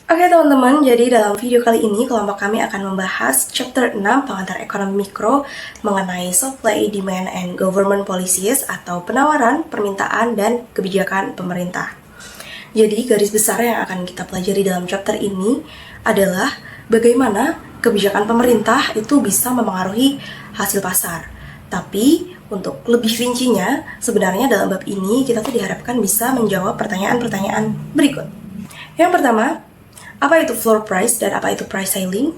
Oke teman-teman, jadi dalam video kali ini kelompok kami akan membahas chapter 6 pengantar ekonomi mikro mengenai supply, demand, and government policies atau penawaran, permintaan, dan kebijakan pemerintah. Jadi garis besar yang akan kita pelajari dalam chapter ini adalah bagaimana kebijakan pemerintah itu bisa memengaruhi hasil pasar. Tapi untuk lebih rincinya, sebenarnya dalam bab ini kita tuh diharapkan bisa menjawab pertanyaan-pertanyaan berikut. Yang pertama, apa itu floor price dan apa itu price ceiling?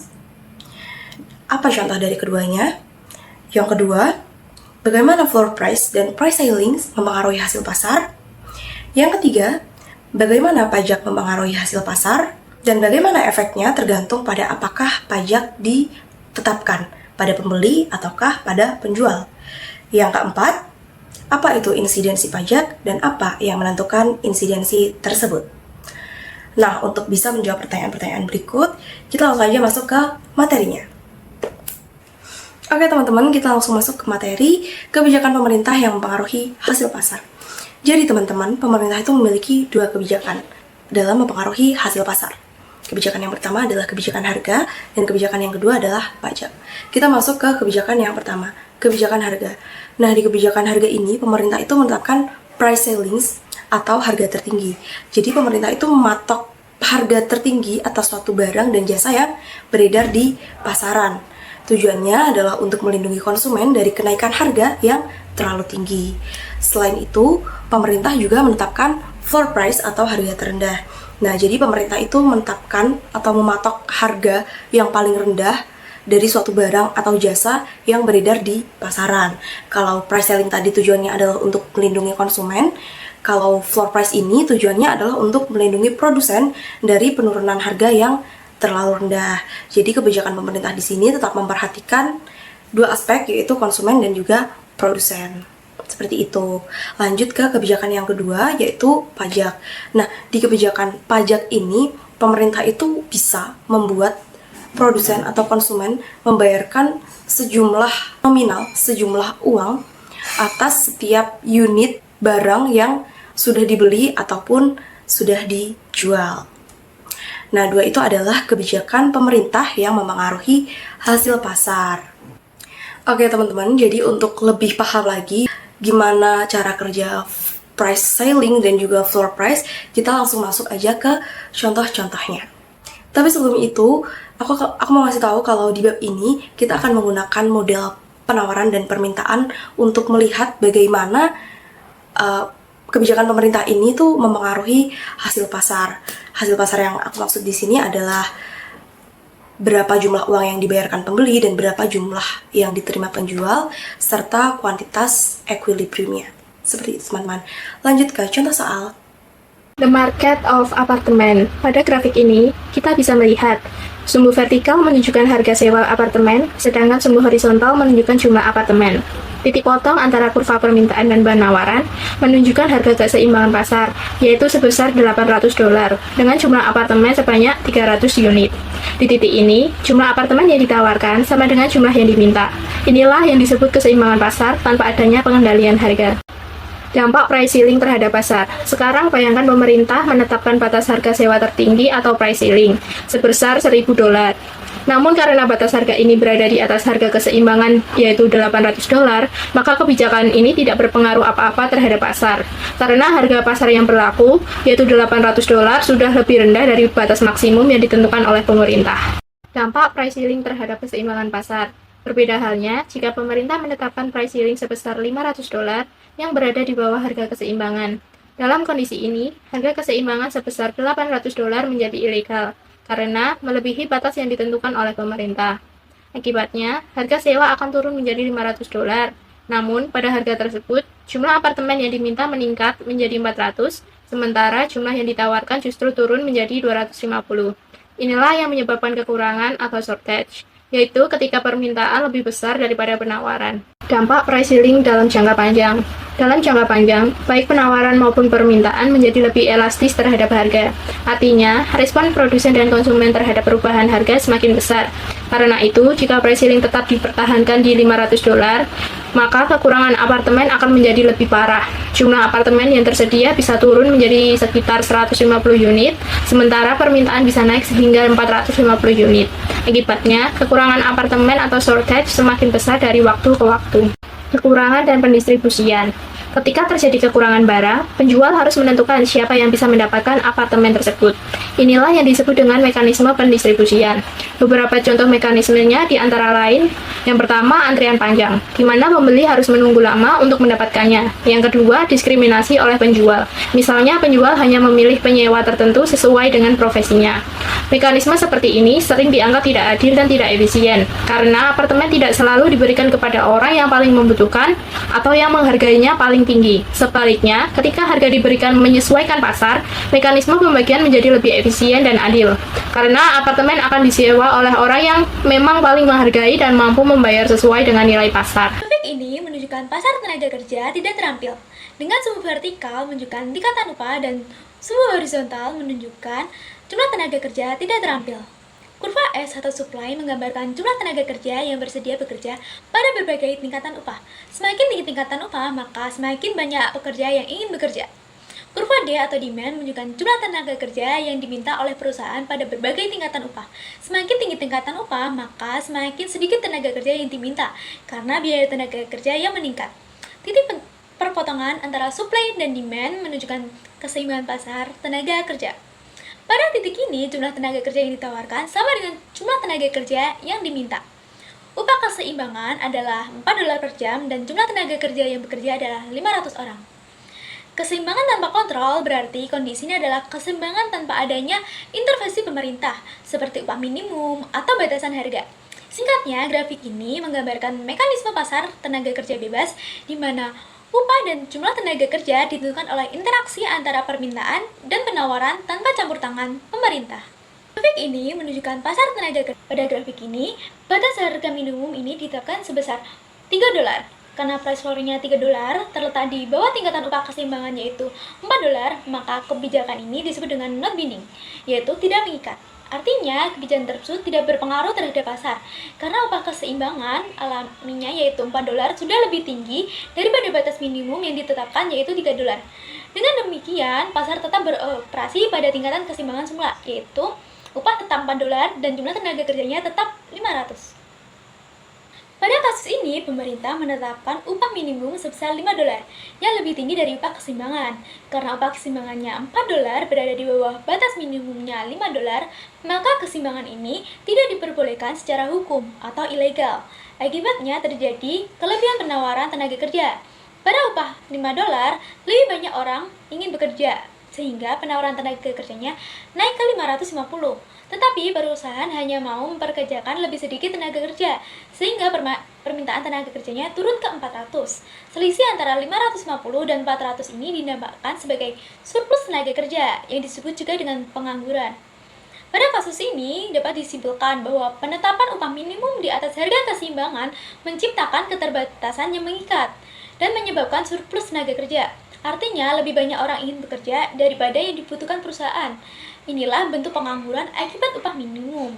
Apa contoh dari keduanya? Yang kedua, bagaimana floor price dan price ceiling memengaruhi hasil pasar? Yang ketiga, bagaimana pajak memengaruhi hasil pasar? Dan bagaimana efeknya tergantung pada apakah pajak ditetapkan pada pembeli ataukah pada penjual. Yang keempat, apa itu insidensi pajak dan apa yang menentukan insidensi tersebut? Nah, untuk bisa menjawab pertanyaan-pertanyaan berikut, kita langsung aja masuk ke materinya. Oke teman-teman, kita langsung masuk ke materi kebijakan pemerintah yang mempengaruhi hasil pasar. Jadi teman-teman, pemerintah itu memiliki dua kebijakan dalam mempengaruhi hasil pasar. Kebijakan yang pertama adalah kebijakan harga, dan kebijakan yang kedua adalah pajak. Kita masuk ke kebijakan yang pertama, kebijakan harga. Nah, di kebijakan harga ini, pemerintah itu menetapkan price ceilings atau harga tertinggi. Jadi pemerintah itu mematok harga tertinggi atas suatu barang dan jasa yang beredar di pasaran. Tujuannya adalah untuk melindungi konsumen dari kenaikan harga yang terlalu tinggi. Selain itu, pemerintah juga menetapkan floor price atau harga terendah. Nah, jadi pemerintah itu menetapkan atau mematok harga yang paling rendah dari suatu barang atau jasa yang beredar di pasaran. Kalau price ceiling tadi tujuannya adalah untuk melindungi konsumen, kalau floor price ini tujuannya adalah untuk melindungi produsen dari penurunan harga yang terlalu rendah. Jadi kebijakan pemerintah di sini tetap memperhatikan dua aspek, yaitu konsumen dan juga produsen. Seperti itu. Lanjut ke kebijakan yang kedua, yaitu pajak. Nah, di kebijakan pajak ini, pemerintah itu bisa membuat produsen atau konsumen membayarkan sejumlah nominal, sejumlah uang atas setiap unit barang yang sudah dibeli ataupun sudah dijual. Nah, dua itu adalah kebijakan pemerintah yang memengaruhi hasil pasar. Oke teman-teman, jadi untuk lebih paham lagi gimana cara kerja price ceiling dan juga floor price, kita langsung masuk aja ke contoh-contohnya. Tapi sebelum itu, aku mau ngasih tahu kalau di bab ini kita akan menggunakan model penawaran dan permintaan untuk melihat bagaimana kebijakan pemerintah ini tuh memengaruhi hasil pasar. Hasil pasar yang aku maksud di sini adalah berapa jumlah uang yang dibayarkan pembeli dan berapa jumlah yang diterima penjual, serta kuantitas equilibriumnya. Seperti itu teman-teman. Lanjut ke contoh soal. The market of apartemen. Pada grafik ini, kita bisa melihat sumbu vertikal menunjukkan harga sewa apartemen, sedangkan sumbu horizontal menunjukkan jumlah apartemen. Titik potong antara kurva permintaan dan penawaran menunjukkan harga keseimbangan pasar, yaitu sebesar $800 dengan jumlah apartemen sebanyak 300 unit. Di titik ini, jumlah apartemen yang ditawarkan sama dengan jumlah yang diminta. Inilah yang disebut keseimbangan pasar tanpa adanya pengendalian harga. Dampak price ceiling terhadap pasar. Sekarang bayangkan pemerintah menetapkan batas harga sewa tertinggi atau price ceiling sebesar $1.000. Namun karena batas harga ini berada di atas harga keseimbangan yaitu $800, maka kebijakan ini tidak berpengaruh apa-apa terhadap pasar. Karena harga pasar yang berlaku yaitu $800 sudah lebih rendah dari batas maksimum yang ditentukan oleh pemerintah. Dampak price ceiling terhadap keseimbangan pasar. Berbeda halnya jika pemerintah menetapkan price ceiling sebesar $500 yang berada di bawah harga keseimbangan. Dalam kondisi ini, harga keseimbangan sebesar $800 menjadi ilegal karena melebihi batas yang ditentukan oleh pemerintah. Akibatnya, harga sewa akan turun menjadi $500. Namun, pada harga tersebut, jumlah apartemen yang diminta meningkat menjadi 400, sementara jumlah yang ditawarkan justru turun menjadi 250. Inilah yang menyebabkan kekurangan atau shortage, yaitu ketika permintaan lebih besar daripada penawaran. Dampak price ceiling dalam jangka panjang. Dalam jangka panjang, baik penawaran maupun permintaan menjadi lebih elastis terhadap harga. Artinya, respon produsen dan konsumen terhadap perubahan harga semakin besar. Karena itu, jika price ceiling tetap dipertahankan di $500, maka kekurangan apartemen akan menjadi lebih parah. Jumlah apartemen yang tersedia bisa turun menjadi sekitar 150 unit, sementara permintaan bisa naik sehingga 450 unit. Akibatnya, kekurangan apartemen atau shortage semakin besar dari waktu ke waktu. Kekurangan dan pendistribusian. Ketika terjadi kekurangan barang, penjual harus menentukan siapa yang bisa mendapatkan apartemen tersebut. Inilah yang disebut dengan mekanisme pendistribusian. Beberapa contoh mekanismenya di antara lain, yang pertama antrian panjang, di mana pembeli harus menunggu lama untuk mendapatkannya. Yang kedua, diskriminasi oleh penjual. Misalnya penjual hanya memilih penyewa tertentu sesuai dengan profesinya. Mekanisme seperti ini sering dianggap tidak adil dan tidak efisien, karena apartemen tidak selalu diberikan kepada orang yang paling membutuhkan atau yang menghargainya paling tinggi. Sebaliknya, ketika harga diberikan menyesuaikan pasar, mekanisme pembagian menjadi lebih efisien dan adil. Karena apartemen akan disewa oleh orang yang memang paling menghargai dan mampu membayar sesuai dengan nilai pasar. Grafik ini menunjukkan pasar tenaga kerja tidak terampil. Dengan sumbu vertikal menunjukkan tingkatan upah dan sumbu horizontal menunjukkan jumlah tenaga kerja tidak terampil. Kurva S atau supply menggambarkan jumlah tenaga kerja yang bersedia bekerja pada berbagai tingkatan upah. Semakin tinggi tingkatan upah, maka semakin banyak pekerja yang ingin bekerja. Kurva D atau demand menunjukkan jumlah tenaga kerja yang diminta oleh perusahaan pada berbagai tingkatan upah. Semakin tinggi tingkatan upah, maka semakin sedikit tenaga kerja yang diminta, karena biaya tenaga kerja yang meningkat. Titik perpotongan antara supply dan demand menunjukkan keseimbangan pasar tenaga kerja. Pada titik ini, jumlah tenaga kerja yang ditawarkan sama dengan jumlah tenaga kerja yang diminta. Upah keseimbangan adalah $4 per jam dan jumlah tenaga kerja yang bekerja adalah 500 orang. Keseimbangan tanpa kontrol berarti kondisinya adalah keseimbangan tanpa adanya intervensi pemerintah, seperti upah minimum atau batasan harga. Singkatnya, grafik ini menggambarkan mekanisme pasar tenaga kerja bebas, di mana upah dan jumlah tenaga kerja ditentukan oleh interaksi antara permintaan dan penawaran tanpa campur tangan pemerintah. Grafik ini menunjukkan pasar tenaga kerja. Pada grafik ini, batas harga minimum ini ditetapkan sebesar $3. Karena price floor-nya $3 terletak di bawah tingkatan upah keseimbangan yaitu $4, maka kebijakan ini disebut dengan not binding, yaitu tidak mengikat. Artinya, kebijakan tersebut tidak berpengaruh terhadap pasar, karena upah keseimbangan alaminya yaitu $4 sudah lebih tinggi daripada batas minimum yang ditetapkan yaitu $3. Dengan demikian, pasar tetap beroperasi pada tingkatan keseimbangan semula, yaitu upah tetap $4 dan jumlah tenaga kerjanya tetap 500. Pada kasus ini, pemerintah menetapkan upah minimum sebesar $5, yang lebih tinggi dari upah keseimbangan. Karena upah keseimbangannya $4 berada di bawah batas minimumnya $5, maka keseimbangan ini tidak diperbolehkan secara hukum atau ilegal. Akibatnya terjadi kelebihan penawaran tenaga kerja. Pada upah $5, lebih banyak orang ingin bekerja, sehingga penawaran tenaga kerjanya naik ke 550. Tetapi perusahaan hanya mau memperkerjakan lebih sedikit tenaga kerja, sehingga permintaan tenaga kerjanya turun ke 400. Selisih antara 550 dan 400 ini dinamakan sebagai surplus tenaga kerja, yang disebut juga dengan pengangguran. Pada kasus ini, dapat disimpulkan bahwa penetapan upah minimum di atas harga keseimbangan menciptakan keterbatasan yang mengikat dan menyebabkan surplus tenaga kerja. Artinya, lebih banyak orang ingin bekerja daripada yang dibutuhkan perusahaan. Inilah bentuk pengangguran akibat upah minimum.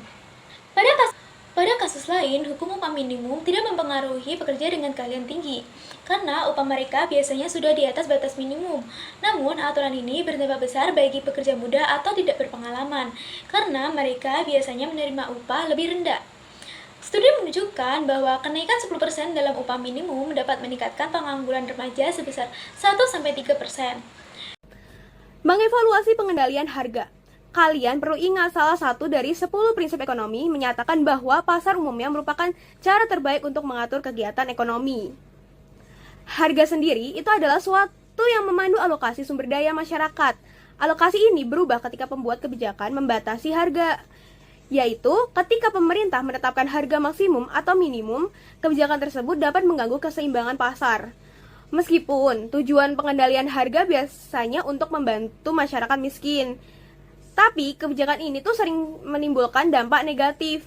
Pada kasus lain, hukum upah minimum tidak mempengaruhi pekerja dengan keahlian tinggi, karena upah mereka biasanya sudah di atas batas minimum. Namun, aturan ini berdampak besar bagi pekerja muda atau tidak berpengalaman, karena mereka biasanya menerima upah lebih rendah. Studi menunjukkan bahwa kenaikan 10% dalam upah minimum dapat meningkatkan pengangguran remaja sebesar 1-3%. Mengevaluasi pengendalian harga. Kalian perlu ingat salah satu dari 10 prinsip ekonomi menyatakan bahwa pasar umumnya merupakan cara terbaik untuk mengatur kegiatan ekonomi. Harga sendiri itu adalah suatu yang memandu alokasi sumber daya masyarakat. Alokasi ini berubah ketika pembuat kebijakan membatasi harga, yaitu ketika pemerintah menetapkan harga maksimum atau minimum, kebijakan tersebut dapat mengganggu keseimbangan pasar. Meskipun tujuan pengendalian harga biasanya untuk membantu masyarakat miskin, tapi kebijakan ini tuh sering menimbulkan dampak negatif.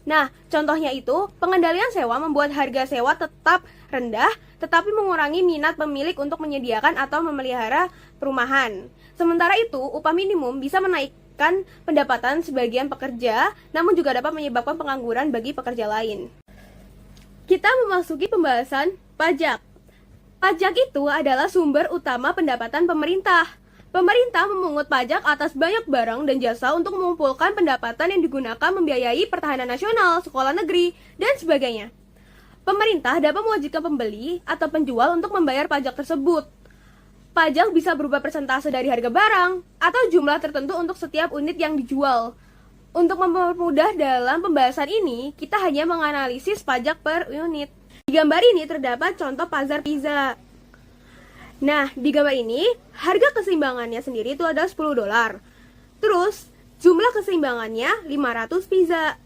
Nah, contohnya itu, pengendalian sewa membuat harga sewa tetap rendah, tetapi mengurangi minat pemilik untuk menyediakan atau memelihara perumahan. Sementara itu, upah minimum bisa menaikkan pendapatan sebagian pekerja, namun juga dapat menyebabkan pengangguran bagi pekerja lain. Kita memasuki pembahasan pajak. Pajak itu adalah sumber utama pendapatan pemerintah. Pemerintah memungut pajak atas banyak barang dan jasa untuk mengumpulkan pendapatan yang digunakan membiayai pertahanan nasional, sekolah negeri, dan sebagainya. Pemerintah dapat mewajibkan pembeli atau penjual untuk membayar pajak tersebut. Pajak bisa berupa persentase dari harga barang atau jumlah tertentu untuk setiap unit yang dijual. Untuk mempermudah dalam pembahasan ini, kita hanya menganalisis pajak per unit. Di gambar ini terdapat contoh pasar pizza. Nah, di gambar ini, harga keseimbangannya sendiri itu adalah $10. Terus, jumlah keseimbangannya 500 pizza.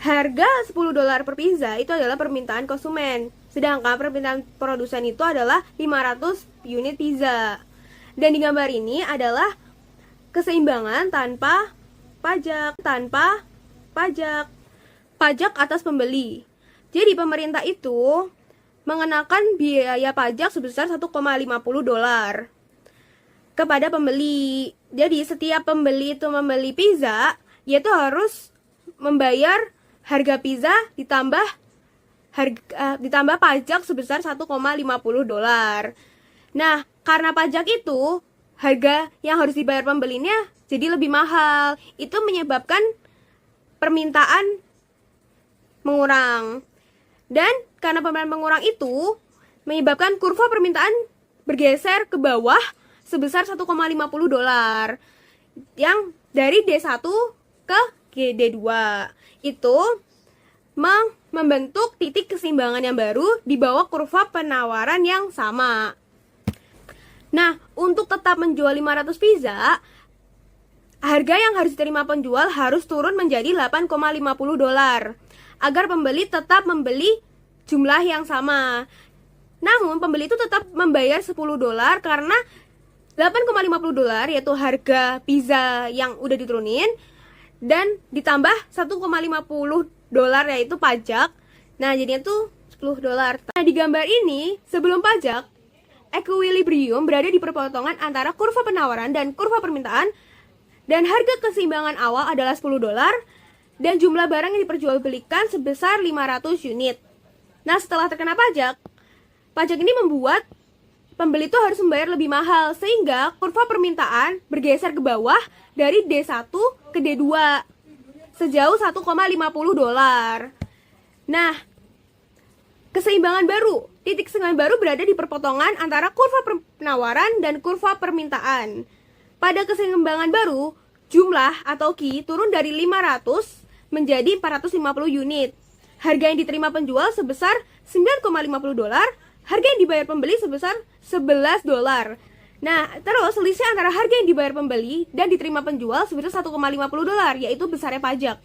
Harga $10 per pizza itu adalah permintaan konsumen. Sedangkan permintaan produsen itu adalah 500 unit pizza. Dan di gambar ini adalah keseimbangan tanpa pajak. Pajak atas pembeli. Jadi pemerintah itu mengenakan biaya pajak sebesar $1,50 kepada pembeli. Jadi setiap pembeli itu membeli pizza, yaitu harus membayar harga pizza ditambah pajak sebesar $1,50. Nah, karena pajak itu harga yang harus dibayar pembelinya jadi lebih mahal. Itu menyebabkan permintaan mengurang. Dan karena permintaan mengurang itu menyebabkan kurva permintaan bergeser ke bawah sebesar $1,50 yang dari D1 ke D2. Itu membentuk titik keseimbangan yang baru di bawah kurva penawaran yang sama. Nah, untuk tetap menjual 500 pizza, harga yang harus diterima penjual harus turun menjadi $8,50 agar pembeli tetap membeli jumlah yang sama. Namun pembeli itu tetap membayar $10 karena $8,50 yaitu harga pizza yang udah diturunin dan ditambah $1,50 yaitu pajak. Nah, jadinya tuh $10. Nah, di gambar ini sebelum pajak, equilibrium berada di perpotongan antara kurva penawaran dan kurva permintaan, dan harga keseimbangan awal adalah $10 dan jumlah barang yang diperjualbelikan sebesar 500 unit. Nah, setelah terkena pajak ini membuat pembeli itu harus membayar lebih mahal, sehingga kurva permintaan bergeser ke bawah dari D1 ke D2 sejauh $1,50. Nah, titik keseimbangan baru berada di perpotongan antara kurva penawaran dan kurva permintaan. Pada keseimbangan baru, jumlah atau Q turun dari 500 menjadi 450 unit. Harga yang diterima penjual sebesar $9,50, harga yang dibayar pembeli sebesar $11. Nah, terus selisih antara harga yang dibayar pembeli dan diterima penjual sebesar $1,50, yaitu besarnya pajak.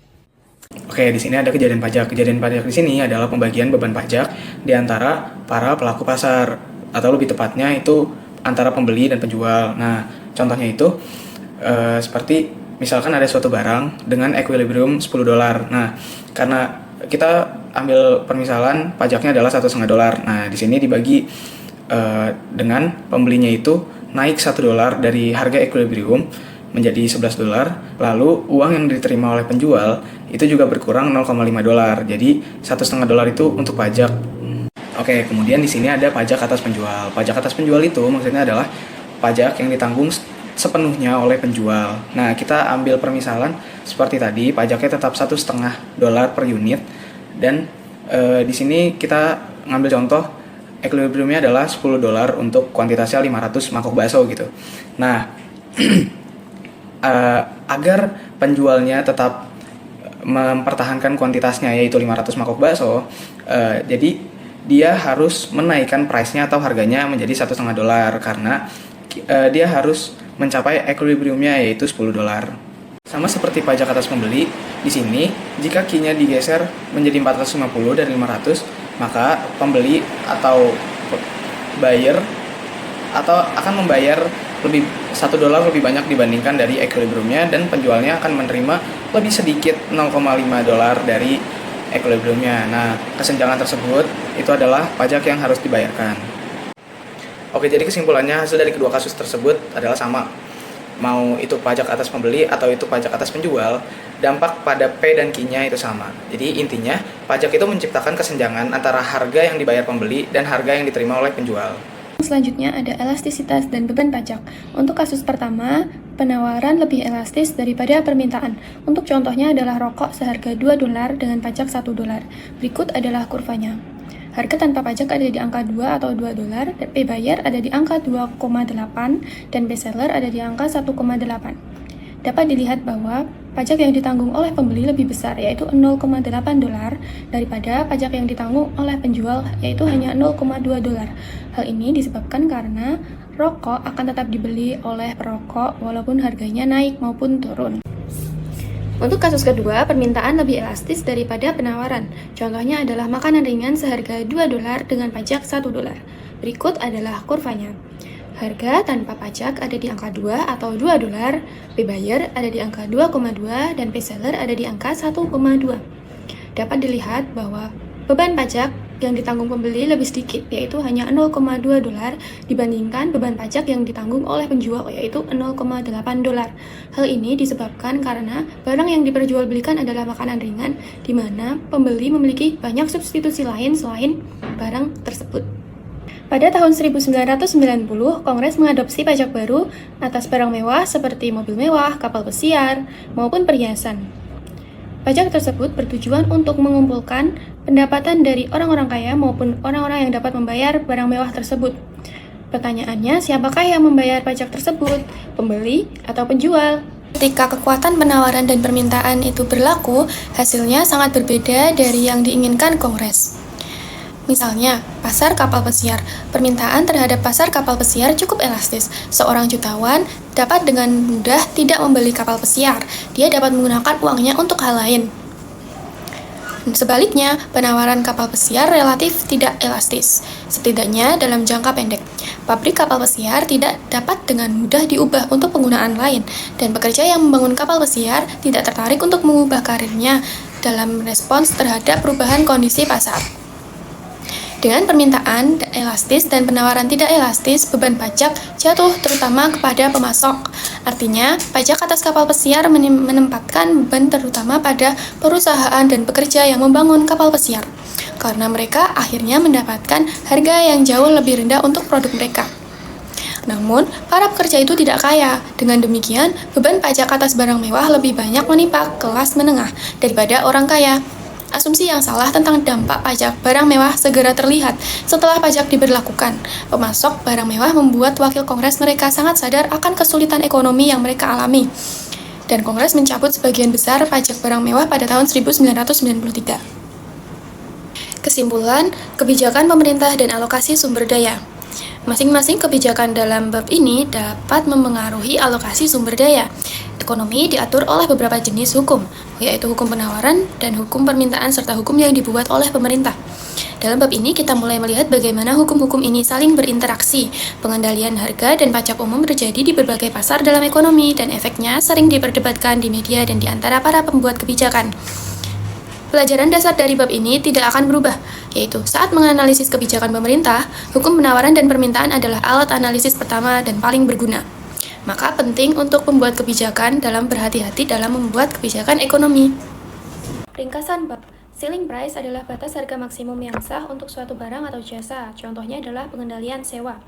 Oke, di sini ada kejadian pajak. Kejadian pajak di sini adalah pembagian beban pajak di antara para pelaku pasar, atau lebih tepatnya itu antara pembeli dan penjual. Nah, contohnya itu seperti misalkan ada suatu barang dengan equilibrium $10. Nah, karena kita ambil permisalan pajaknya adalah $1,5. Nah, di sini dibagi dengan pembelinya itu naik $1 dari harga equilibrium menjadi $11. Lalu uang yang diterima oleh penjual itu juga berkurang $0,5. Jadi $1,5 itu untuk pajak. Oke, kemudian di sini ada pajak atas penjual. Pajak atas penjual itu maksudnya adalah pajak yang ditanggung sepenuhnya oleh penjual. Nah, kita ambil permisalan seperti tadi, pajaknya tetap $1,5 per unit, dan di sini kita ngambil contoh equilibriumnya adalah $10 untuk kuantitasnya 500 mangkok bakso gitu. Nah, agar penjualnya tetap mempertahankan kuantitasnya yaitu 500 mangkok bakso, jadi dia harus menaikkan price-nya atau harganya menjadi $1,5 karena dia harus mencapai equilibriumnya yaitu $10. Sama seperti pajak atas pembeli, di sini jika Q-nya digeser menjadi 450 dari 500, maka pembeli atau buyer akan membayar $1 lebih banyak dibandingkan dari equilibriumnya, dan penjualnya akan menerima lebih sedikit $0,5 dari equilibriumnya. Nah, kesenjangan tersebut itu adalah pajak yang harus dibayarkan. Oke, jadi kesimpulannya hasil dari kedua kasus tersebut adalah sama. Mau itu pajak atas pembeli atau itu pajak atas penjual, dampak pada P dan Q-nya itu sama. Jadi intinya, pajak itu menciptakan kesenjangan antara harga yang dibayar pembeli dan harga yang diterima oleh penjual. Selanjutnya ada elastisitas dan beban pajak. Untuk kasus pertama, penawaran lebih elastis daripada permintaan. Untuk contohnya adalah rokok seharga $2 dengan pajak $1. Berikut adalah kurvanya. Harga tanpa pajak ada di angka 2 atau $2, dan P buyer ada di angka 2,8, dan P seller ada di angka 1,8. Dapat dilihat bahwa pajak yang ditanggung oleh pembeli lebih besar, yaitu $0,8, daripada pajak yang ditanggung oleh penjual, yaitu hanya $0,2. Hal ini disebabkan karena rokok akan tetap dibeli oleh perokok walaupun harganya naik maupun turun. Untuk kasus kedua, permintaan lebih elastis daripada penawaran. Contohnya adalah makanan ringan seharga $2 dengan pajak $1. Berikut adalah kurvanya. Harga tanpa pajak ada di angka 2 atau $2, P buyer ada di angka 2,2, dan P seller ada di angka 1,2. Dapat dilihat bahwa beban pajak yang ditanggung pembeli lebih sedikit, yaitu hanya $0,2 dibandingkan beban pajak yang ditanggung oleh penjual, yaitu $0,8. Hal ini disebabkan karena barang yang diperjualbelikan adalah makanan ringan, di mana pembeli memiliki banyak substitusi lain selain barang tersebut. Pada tahun 1990, Kongres mengadopsi pajak baru atas barang mewah seperti mobil mewah, kapal pesiar, maupun perhiasan. Pajak tersebut bertujuan untuk mengumpulkan pendapatan dari orang-orang kaya maupun orang-orang yang dapat membayar barang mewah tersebut. Pertanyaannya, siapakah yang membayar pajak tersebut? Pembeli atau penjual? Ketika kekuatan penawaran dan permintaan itu berlaku, hasilnya sangat berbeda dari yang diinginkan Kongres. Misalnya, pasar kapal pesiar. Permintaan terhadap pasar kapal pesiar cukup elastis. Seorang jutawan dapat dengan mudah tidak membeli kapal pesiar. Dia dapat menggunakan uangnya untuk hal lain. Sebaliknya, penawaran kapal pesiar relatif tidak elastis, setidaknya dalam jangka pendek. Pabrik kapal pesiar tidak dapat dengan mudah diubah untuk penggunaan lain, dan pekerja yang membangun kapal pesiar tidak tertarik untuk mengubah karirnya dalam respons terhadap perubahan kondisi pasar. Dengan permintaan elastis dan penawaran tidak elastis, beban pajak jatuh terutama kepada pemasok. Artinya, pajak atas kapal pesiar menempatkan beban terutama pada perusahaan dan pekerja yang membangun kapal pesiar, karena mereka akhirnya mendapatkan harga yang jauh lebih rendah untuk produk mereka. Namun, para pekerja itu tidak kaya. Dengan demikian, beban pajak atas barang mewah lebih banyak menimpa kelas menengah daripada orang kaya. Asumsi yang salah tentang dampak pajak barang mewah segera terlihat setelah pajak diberlakukan. Pemasok barang mewah membuat wakil Kongres mereka sangat sadar akan kesulitan ekonomi yang mereka alami. Dan Kongres mencabut sebagian besar pajak barang mewah pada tahun 1993. Kesimpulan, kebijakan pemerintah dan alokasi sumber daya. Masing-masing kebijakan dalam bab ini dapat mempengaruhi alokasi sumber daya. Ekonomi diatur oleh beberapa jenis hukum, yaitu hukum penawaran dan hukum permintaan serta hukum yang dibuat oleh pemerintah. Dalam bab ini kita mulai melihat bagaimana hukum-hukum ini saling berinteraksi. Pengendalian harga dan pajak umum terjadi di berbagai pasar dalam ekonomi dan efeknya sering diperdebatkan di media dan di antara para pembuat kebijakan. Pelajaran dasar dari bab ini tidak akan berubah, yaitu saat menganalisis kebijakan pemerintah, hukum penawaran dan permintaan adalah alat analisis pertama dan paling berguna. Maka penting untuk pembuat kebijakan dalam berhati-hati dalam membuat kebijakan ekonomi. Ringkasan bab, ceiling price adalah batas harga maksimum yang sah untuk suatu barang atau jasa. Contohnya adalah pengendalian sewa.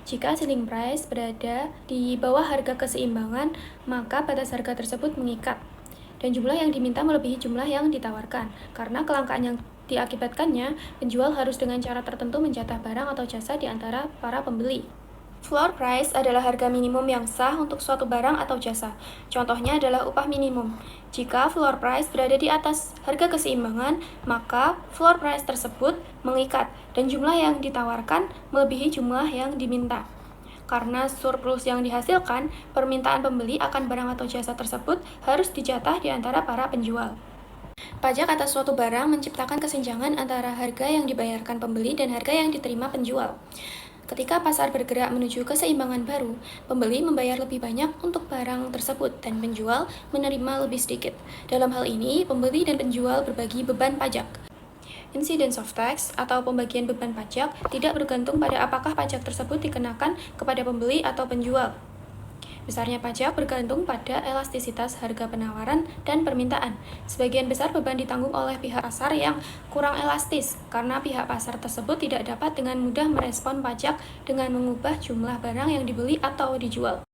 Jika ceiling price berada di bawah harga keseimbangan, maka batas harga tersebut mengikat. Dan jumlah yang diminta melebihi jumlah yang ditawarkan. Karena kelangkaan yang diakibatkannya, penjual harus dengan cara tertentu menjatah barang atau jasa di antara para pembeli. Floor price adalah harga minimum yang sah untuk suatu barang atau jasa. Contohnya adalah upah minimum. Jika floor price berada di atas harga keseimbangan, maka floor price tersebut mengikat dan jumlah yang ditawarkan melebihi jumlah yang diminta. Karena surplus yang dihasilkan, permintaan pembeli akan barang atau jasa tersebut harus dijatah di antara para penjual. Pajak atas suatu barang menciptakan kesenjangan antara harga yang dibayarkan pembeli dan harga yang diterima penjual. Ketika pasar bergerak menuju keseimbangan baru, pembeli membayar lebih banyak untuk barang tersebut dan penjual menerima lebih sedikit. Dalam hal ini, pembeli dan penjual berbagi beban pajak. Incidence of tax atau pembagian beban pajak tidak bergantung pada apakah pajak tersebut dikenakan kepada pembeli atau penjual. Besarnya pajak bergantung pada elastisitas harga penawaran dan permintaan. Sebagian besar beban ditanggung oleh pihak pasar yang kurang elastis karena pihak pasar tersebut tidak dapat dengan mudah merespon pajak dengan mengubah jumlah barang yang dibeli atau dijual.